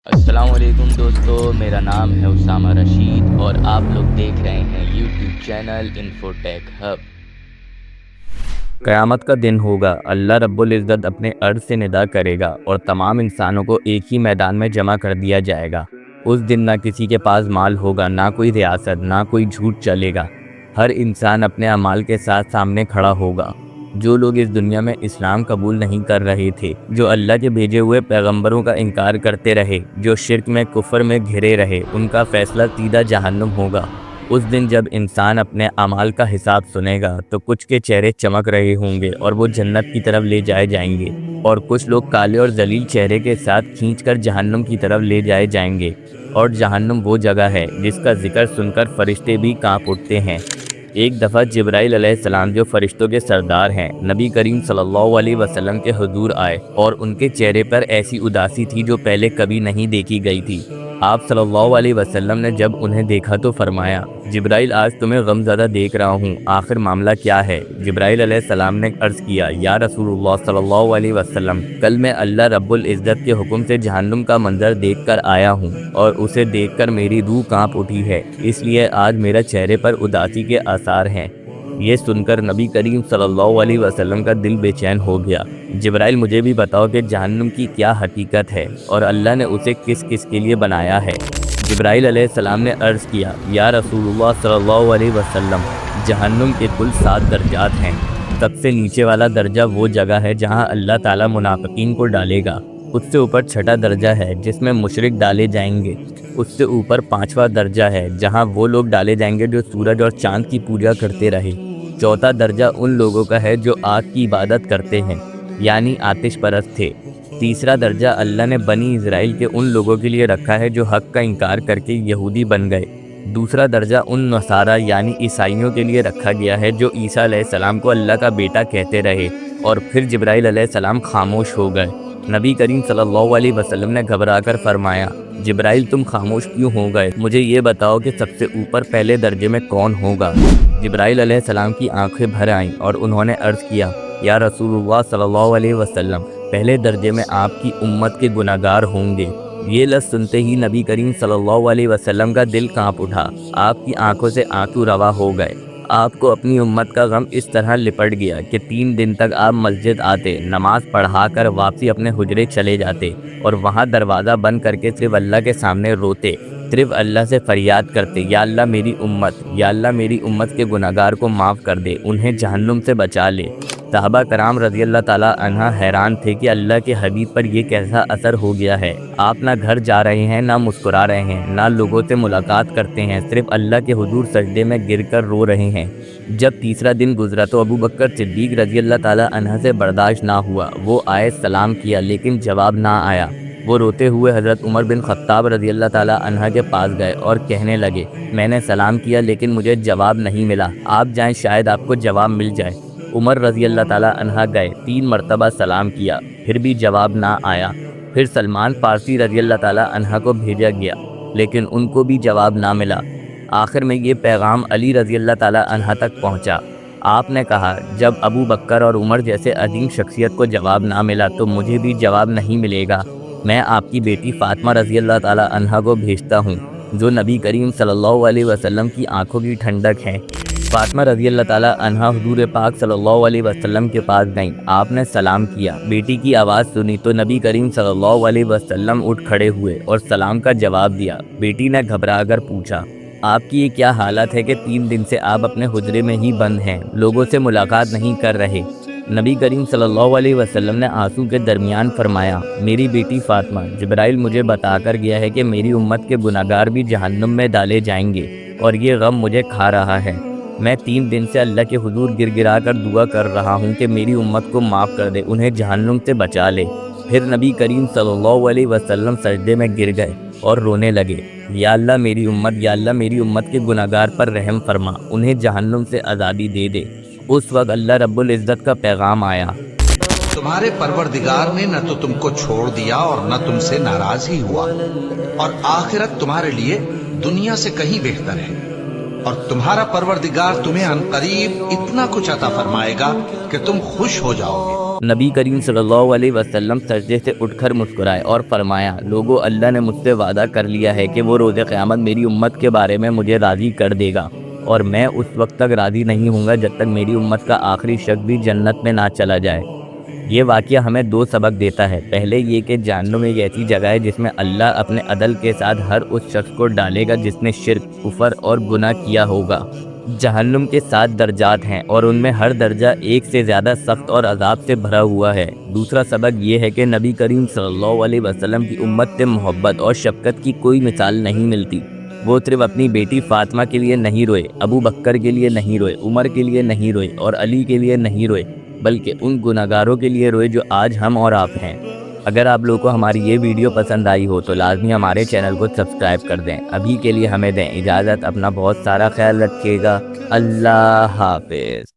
السلام علیکم دوستو، میرا نام ہے اسامہ رشید اور آپ لوگ دیکھ رہے ہیں یوٹیوب چینل انفوٹیک ہب۔ قیامت کا دن ہوگا، اللہ رب العزت اپنے عرش سے ندا کرے گا اور تمام انسانوں کو ایک ہی میدان میں جمع کر دیا جائے گا۔ اس دن نہ کسی کے پاس مال ہوگا، نہ کوئی ریاست، نہ کوئی جھوٹ چلے گا۔ ہر انسان اپنے اعمال کے ساتھ سامنے کھڑا ہوگا۔ جو لوگ اس دنیا میں اسلام قبول نہیں کر رہے تھے، جو اللہ کے بھیجے ہوئے پیغمبروں کا انکار کرتے رہے، جو شرک میں کفر میں گھرے رہے، ان کا فیصلہ سیدھا جہنم ہوگا۔ اس دن جب انسان اپنے اعمال کا حساب سنے گا تو کچھ کے چہرے چمک رہے ہوں گے اور وہ جنت کی طرف لے جائے جائیں گے، اور کچھ لوگ کالے اور ذلیل چہرے کے ساتھ کھینچ کر جہنم کی طرف لے جائے جائیں گے۔ اور جہنم وہ جگہ ہے جس کا ذکر سن کر فرشتے بھی کانپ اٹھتے ہیں۔ ایک دفعہ جبرائیل علیہ السلام، جو فرشتوں کے سردار ہیں، نبی کریم صلی اللہ علیہ وسلم کے حضور آئے اور ان کے چہرے پر ایسی اداسی تھی جو پہلے کبھی نہیں دیکھی گئی تھی۔ آپ صلی اللہ علیہ وسلم نے جب انہیں دیکھا تو فرمایا، جبرائیل آج تمہیں غم زدہ دیکھ رہا ہوں، آخر معاملہ کیا ہے؟ جبرائیل علیہ السلام نے عرض کیا، یا رسول اللہ صلی اللہ علیہ وسلم، کل میں اللہ رب العزت کے حکم سے جہنم کا منظر دیکھ کر آیا ہوں اور اسے دیکھ کر میری روح کانپ اٹھی ہے، اس لیے آج میرے چہرے پر اداسی کے آثار ہیں۔ یہ سن کر نبی کریم صلی اللہ علیہ وسلم کا دل بے چین ہو گیا۔ جبرائیل، مجھے بھی بتاؤ کہ جہنم کی کیا حقیقت ہے اور اللہ نے اسے کس کس کے لیے بنایا ہے؟ جبرائیل علیہ السلام نے عرض کیا، یا رسول اللہ صلی اللہ علیہ وسلم، جہنم کے کل 7 درجات ہیں۔ سب سے نیچے والا درجہ وہ جگہ ہے جہاں اللہ تعالیٰ منافقین کو ڈالے گا۔ اس سے اوپر 6واں درجہ ہے جس میں مشرک ڈالے جائیں گے۔ اس سے اوپر 5واں درجہ ہے جہاں وہ لوگ ڈالے جائیں گے جو سورج اور چاند کی پوجا کرتے رہے۔ 4واں درجہ ان لوگوں کا ہے جو آگ کی عبادت کرتے ہیں، یعنی آتش پرست تھے۔ 3واں درجہ اللہ نے بنی اسرائیل کے ان لوگوں کے لیے رکھا ہے جو حق کا انکار کر کے یہودی بن گئے۔ 2واں درجہ ان نصارہ یعنی عیسائیوں کے لیے رکھا گیا ہے جو عیسیٰ علیہ السلام کو اللہ کا بیٹا کہتے رہے، اور پھر جبرائیل علیہ السلام خاموش ہو گئے۔ نبی کریم صلی اللہ علیہ وسلم نے گھبرا کر فرمایا، جبرائیل تم خاموش کیوں ہو گئے؟ مجھے یہ بتاؤ کہ سب سے اوپر پہلے درجے میں کون ہوگا؟ جبرائیل علیہ السلام کی آنکھیں بھر آئیں اور انہوں نے عرض کیا، یا رسول اللہ صلی اللہ علیہ وسلم، پہلے درجے میں آپ کی امت کے گناہگار ہوں گے۔ یہ لفظ سنتے ہی نبی کریم صلی اللہ علیہ وسلم کا دل کانپ اٹھا، آپ کی آنکھوں سے آنسو روا ہو گئے۔ آپ کو اپنی امت کا غم اس طرح لپٹ گیا کہ 3 دن تک آپ مسجد آتے، نماز پڑھا کر واپسی اپنے حجرے چلے جاتے اور وہاں دروازہ بند کر کے صرف اللہ کے سامنے روتے، صرف اللہ سے فریاد کرتے، یا اللہ میری امت، یا اللہ میری امت کے گناہگار کو معاف کر دے، انہیں جہنم سے بچا لے۔ صحابہ کرام رضی اللہ تعالیٰ عنہ حیران تھے کہ اللہ کے حبیب پر یہ کیسا اثر ہو گیا ہے۔ آپ نہ گھر جا رہے ہیں، نہ مسکرا رہے ہیں، نہ لوگوں سے ملاقات کرتے ہیں، صرف اللہ کے حضور سجدے میں گر کر رو رہے ہیں۔ جب 3واں دن گزرا تو ابو بکر صدیق رضی اللہ تعالیٰ عنہ سے برداشت نہ ہوا۔ وہ آئے، سلام کیا، لیکن جواب نہ آیا۔ وہ روتے ہوئے حضرت عمر بن خطاب رضی اللہ تعالیٰ عنہ کے پاس گئے اور کہنے لگے، میں نے سلام کیا لیکن مجھے جواب نہیں ملا، آپ جائیں شاید آپ کو جواب مل جائے۔ عمر رضی اللہ تعالیٰ عنہ گئے، 3 مرتبہ سلام کیا، پھر بھی جواب نہ آیا۔ پھر سلمان فارسی رضی اللہ تعالیٰ عنہ کو بھیجا گیا، لیکن ان کو بھی جواب نہ ملا۔ آخر میں یہ پیغام علی رضی اللہ تعالیٰ عنہ تک پہنچا۔ آپ نے کہا، جب ابو بکر اور عمر جیسے عظیم شخصیت کو جواب نہ ملا تو مجھے بھی جواب نہیں ملے گا۔ میں آپ کی بیٹی فاطمہ رضی اللہ تعالیٰ عنہ کو بھیجتا ہوں، جو نبی کریم صلی اللہ علیہ وسلم کی آنکھوں کی ٹھنڈک ہے۔ فاطمہ رضی اللہ تعالیٰ عنہ حضور پاک صلی اللہ علیہ وسلم کے پاس گئیں۔ آپ نے سلام کیا، بیٹی کی آواز سنی تو نبی کریم صلی اللہ علیہ وسلم اٹھ کھڑے ہوئے اور سلام کا جواب دیا۔ بیٹی نے گھبرا کر پوچھا، آپ کی یہ کیا حالت ہے کہ 3 دن سے آپ اپنے حجرے میں ہی بند ہیں، لوگوں سے ملاقات نہیں کر رہے؟ نبی کریم صلی اللہ علیہ وسلم نے آنسو کے درمیان فرمایا، میری بیٹی فاطمہ، جبرائیل مجھے بتا کر گیا ہے کہ میری امت کے گناہگار بھی جہنم میں ڈالے جائیں گے اور یہ غم مجھے کھا رہا ہے۔ میں 3 دن سے اللہ کے حضور گر گرا کر دعا کر رہا ہوں کہ میری امت کو معاف کر دے، انہیں جہنم سے بچا لے۔ پھر نبی کریم صلی اللہ علیہ وسلم سجدے میں گر گئے اور رونے لگے، یا اللہ میری امت، یا اللہ میری امت کے گناہگار پر رحم فرما، انہیں جہنم سے آزادی دے دے۔ اس وقت اللہ رب العزت کا پیغام آیا، تمہارے پروردگار نے نہ تو تم کو چھوڑ دیا اور نہ تم سے ناراض ہی ہوا، اور آخرت تمہارے لیے دنیا سے کہیں بہتر ہے، اور تمہارا پروردگار تمہیں عنقریب اتنا کچھ عطا فرمائے گا کہ تم خوش ہو جاؤ گے۔ نبی کریم صلی اللہ علیہ وسلم سجدے سے اٹھ کر مسکرائے اور فرمایا، لوگو، اللہ نے مجھ سے وعدہ کر لیا ہے کہ وہ روز قیامت میری امت کے بارے میں مجھے راضی کر دے گا، اور میں اس وقت تک راضی نہیں ہوں گا جب تک میری امت کا آخری شخص بھی جنت میں نہ چلا جائے۔ یہ واقعہ ہمیں دو سبق دیتا ہے۔ پہلے یہ کہ جہنم ایک ایسی جگہ ہے جس میں اللہ اپنے عدل کے ساتھ ہر اس شخص کو ڈالے گا جس نے شرک، کفر اور گناہ کیا ہوگا۔ جہنم کے 7 درجات ہیں اور ان میں ہر درجہ ایک سے زیادہ سخت اور عذاب سے بھرا ہوا ہے۔ دوسرا سبق یہ ہے کہ نبی کریم صلی اللہ علیہ وسلم کی امت سے محبت اور شفقت کی کوئی مثال نہیں ملتی۔ وہ صرف اپنی بیٹی فاطمہ کے لیے نہیں روئے، ابو بکر کے لیے نہیں روئے، عمر کے لیے نہیں روئے اور علی کے لیے نہیں روئے، بلکہ ان گناہگاروں کے لیے روئے جو آج ہم اور آپ ہیں۔ اگر آپ لوگوں کو ہماری یہ ویڈیو پسند آئی ہو تو لازمی ہمارے چینل کو سبسکرائب کر دیں۔ ابھی کے لیے ہمیں دیں اجازت، اپنا بہت سارا خیال رکھیے گا۔ اللہ حافظ۔